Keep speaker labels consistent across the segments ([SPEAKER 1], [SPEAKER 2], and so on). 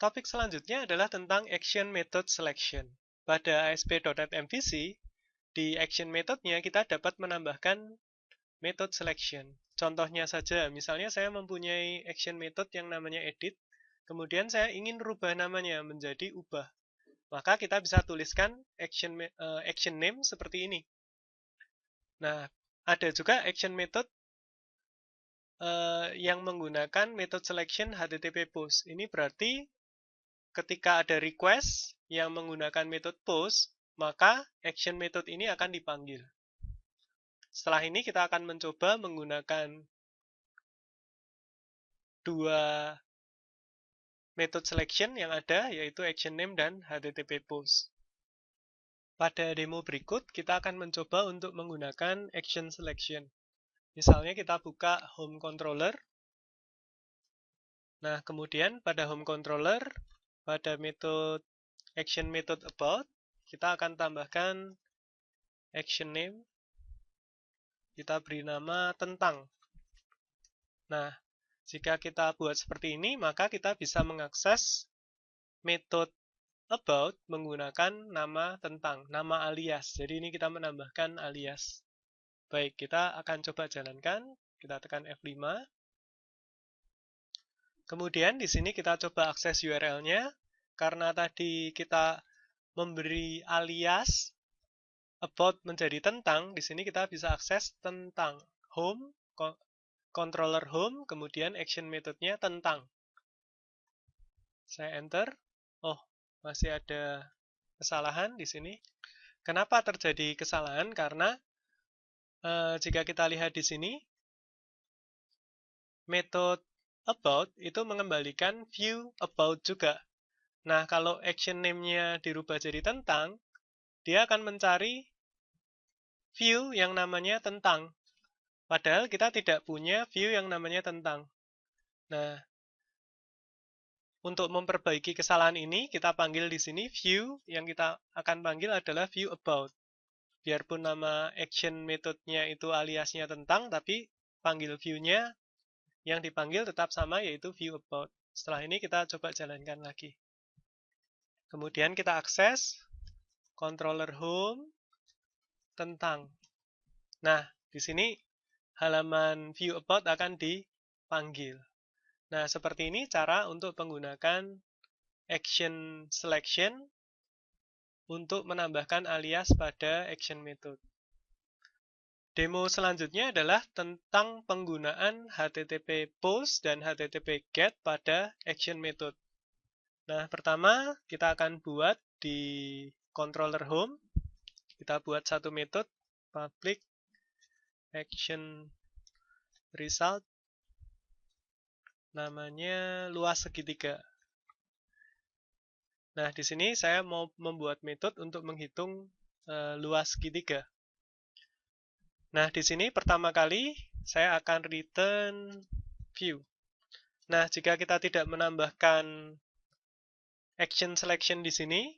[SPEAKER 1] Topik selanjutnya adalah tentang Action Method Selection. Pada ASP.NET MVC, di Action Methodnya kita dapat menambahkan Method Selection. Contohnya saja, misalnya saya mempunyai Action Method yang namanya Edit, kemudian saya ingin rubah namanya menjadi Ubah. Maka kita bisa tuliskan action name seperti ini. Nah, ada juga Action Method yang menggunakan Method Selection HTTP Post. Ini berarti ketika ada request yang menggunakan method post, maka action method ini akan dipanggil. Setelah ini kita akan mencoba menggunakan dua method selection yang ada, yaitu action name dan HTTP post. Pada demo berikut, kita akan mencoba untuk menggunakan action selection. Misalnya kita buka home controller. Nah, kemudian pada home controller, pada method action method about, kita akan tambahkan action name. Kita beri nama tentang. Nah, jika kita buat seperti ini, maka kita bisa mengakses metode about menggunakan nama tentang, nama alias. Jadi ini kita menambahkan alias. Baik, kita akan coba jalankan. Kita tekan F5. Kemudian di sini kita coba akses URL-nya. Karena tadi kita memberi alias about menjadi tentang, di sini kita bisa akses tentang home, controller home, kemudian action methodnya tentang. Saya enter. Oh, masih ada kesalahan di sini. Kenapa terjadi kesalahan? Karena jika kita lihat di sini, method about itu mengembalikan view about juga. Nah, kalau action name-nya dirubah jadi tentang, dia akan mencari view yang namanya tentang. Padahal kita tidak punya view yang namanya tentang. Nah, untuk memperbaiki kesalahan ini, kita panggil di sini view, yang kita akan panggil adalah view about. Biarpun nama action methodnya itu aliasnya tentang, tapi panggil view-nya yang dipanggil tetap sama, yaitu view about. Setelah ini kita coba jalankan lagi. Kemudian kita akses controller home tentang. Nah, di sini halaman view about akan dipanggil. Nah, seperti ini cara untuk menggunakan action selection untuk menambahkan alias pada action method. Demo selanjutnya adalah tentang penggunaan HTTP post dan HTTP get pada action method. Nah, pertama kita akan buat di controller home. Kita buat satu metode public action result. Namanya luas segitiga. Nah, di sini saya mau membuat metode untuk menghitung luas segitiga. Nah, di sini pertama kali saya akan return view. Nah, jika kita tidak menambahkan action selection di sini,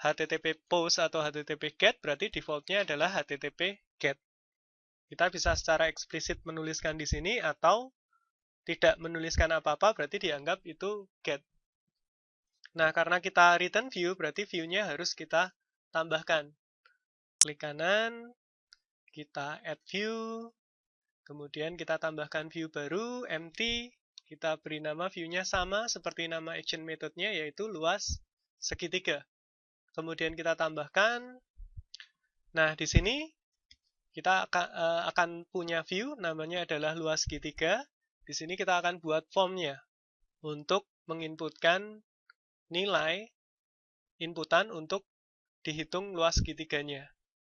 [SPEAKER 1] HTTP post atau HTTP get berarti defaultnya adalah HTTP get. Kita bisa secara eksplisit menuliskan di sini atau tidak menuliskan apa-apa berarti dianggap itu get. Nah, karena kita return view berarti view-nya harus kita tambahkan. Klik kanan, kita add view, kemudian kita tambahkan view baru, empty, kita beri nama view-nya sama seperti nama action methodnya yaitu luas segitiga. Kemudian kita tambahkan. Nah, di sini kita akan punya view namanya adalah luas segitiga. Di sini kita akan buat formnya untuk menginputkan nilai inputan untuk dihitung luas segitiganya.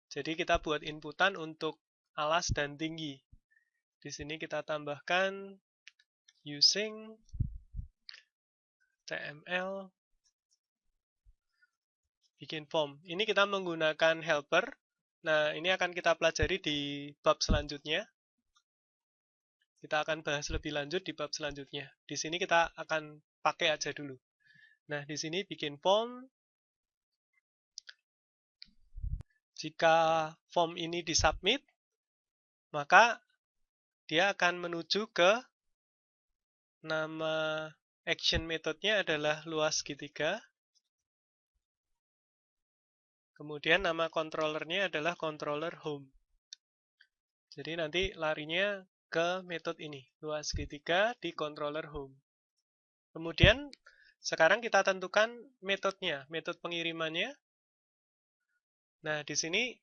[SPEAKER 1] Jadi kita buat inputan untuk alas dan tinggi. Di sini kita tambahkan using HTML bikin form. Ini kita menggunakan helper. Nah, ini akan kita pelajari di bab selanjutnya. Kita akan bahas lebih lanjut di bab selanjutnya. Di sini kita akan pakai aja dulu. Nah, di sini bikin form. Jika form ini disubmit, maka dia akan menuju ke nama action metodenya adalah luas segitiga. Kemudian nama controllernya adalah controller home. Jadi nanti larinya ke metode ini, luas segitiga di controller home. Kemudian sekarang kita tentukan metodenya, metode pengirimannya. Nah, di sini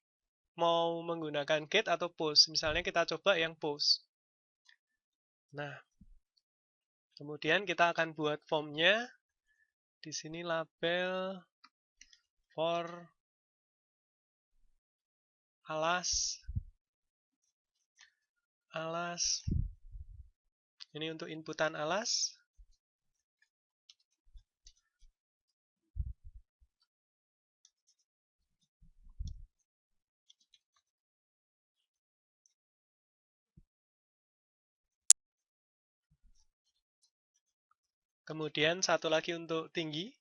[SPEAKER 1] mau menggunakan get atau post. Misalnya kita coba yang post. Nah, kemudian kita akan buat formnya. Di sini label for alas. Ini untuk inputan alas. Kemudian satu lagi untuk tinggi.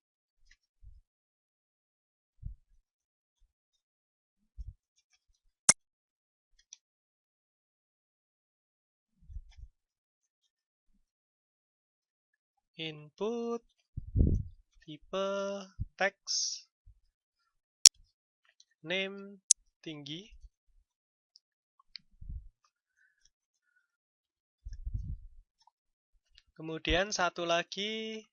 [SPEAKER 1] Input, tipe, teks, name, tinggi. Kemudian satu lagi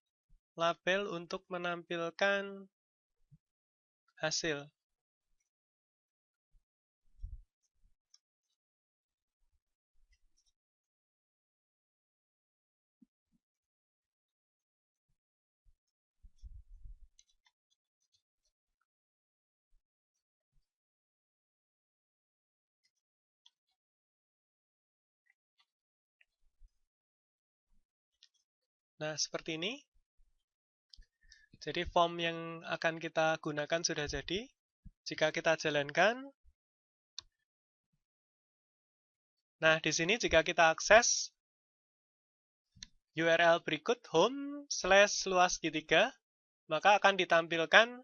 [SPEAKER 1] label untuk menampilkan hasil. Nah, seperti ini. Jadi form yang akan kita gunakan sudah jadi. Jika kita jalankan, nah di sini jika kita akses URL berikut home/luas segitiga, maka akan ditampilkan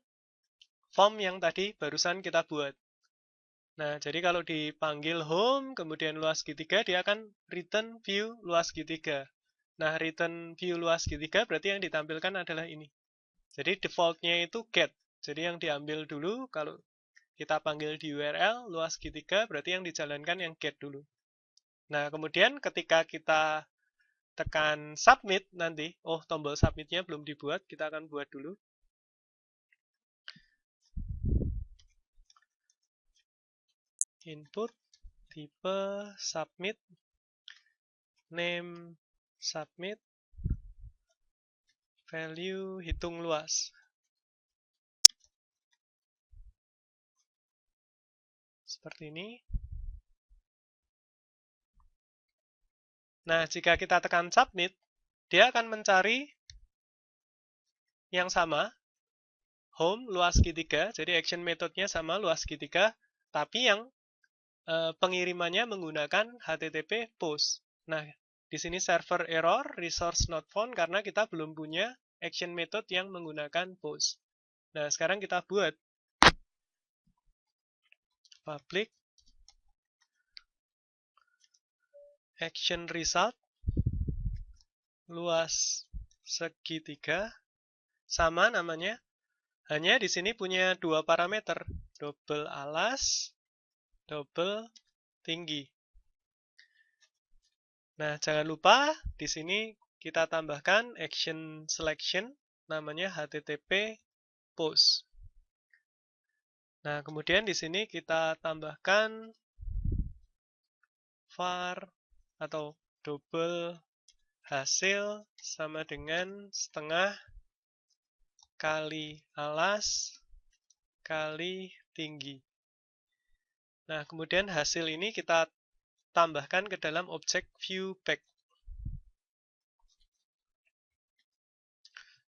[SPEAKER 1] form yang tadi barusan kita buat. Nah, jadi kalau dipanggil home, kemudian luas segitiga, dia akan return view luas segitiga. Nah, return view luas segitiga berarti yang ditampilkan adalah ini. Jadi defaultnya itu get. Jadi yang diambil dulu, kalau kita panggil di URL luas segitiga, berarti yang dijalankan yang get dulu. Nah, kemudian ketika kita tekan submit nanti, oh tombol submitnya belum dibuat, kita akan buat dulu. Input, tipe, submit, name, submit, value, hitung luas. Seperti ini. Nah, jika kita tekan submit, dia akan mencari yang sama, home, luas segitiga, jadi action methodenya sama, luas segitiga, tapi yang pengirimannya menggunakan HTTP post. Nah, di sini server error, resource not found, karena kita belum punya action method yang menggunakan post. Nah, sekarang kita buat public action result luas segitiga sama namanya. Hanya di sini punya dua parameter, double alas, double tinggi. Nah, jangan lupa di sini kita tambahkan action selection namanya HTTP post. Nah, kemudian di sini kita tambahkan var atau double hasil sama dengan setengah kali alas kali tinggi. Nah, kemudian hasil ini kita tambahkan ke dalam objek viewBack.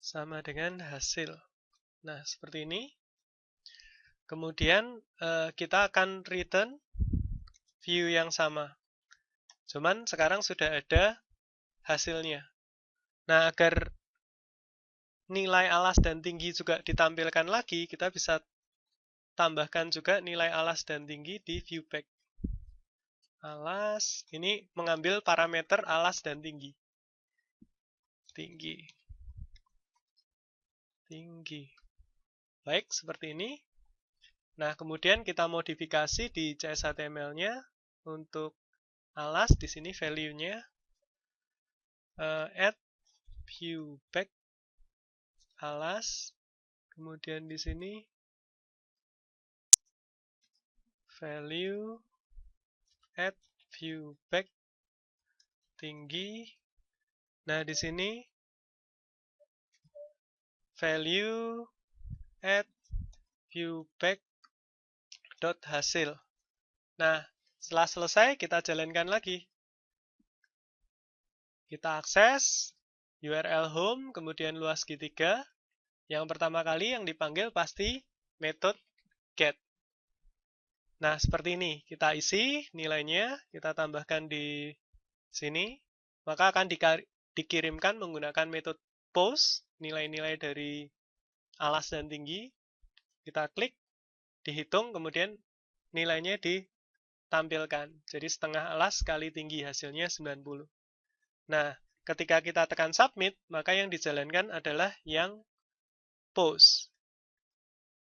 [SPEAKER 1] Sama dengan hasil. Nah, seperti ini. Kemudian kita akan return view yang sama. Cuman sekarang sudah ada hasilnya. Nah, agar nilai alas dan tinggi juga ditampilkan lagi, kita bisa tambahkan juga nilai alas dan tinggi di viewBack. Alas, ini mengambil parameter alas dan tinggi. Tinggi. tinggi. Baik, seperti ini. Nah, kemudian kita modifikasi di CSHTML-nya untuk alas. Di sini value-nya add view back alas. Kemudian di sini value add view back tinggi. Nah, di sini value add view back dot hasil. Nah, setelah selesai kita jalankan lagi. Kita akses URL home, kemudian luas segitiga. Yang pertama kali yang dipanggil pasti metode get. Nah, seperti ini. Kita isi nilainya, kita tambahkan di sini. Maka akan dikirimkan menggunakan metode post, nilai-nilai dari alas dan tinggi. Kita klik, dihitung, kemudian nilainya ditampilkan. Jadi setengah alas kali tinggi, hasilnya 90. Nah, ketika kita tekan submit, maka yang dijalankan adalah yang post.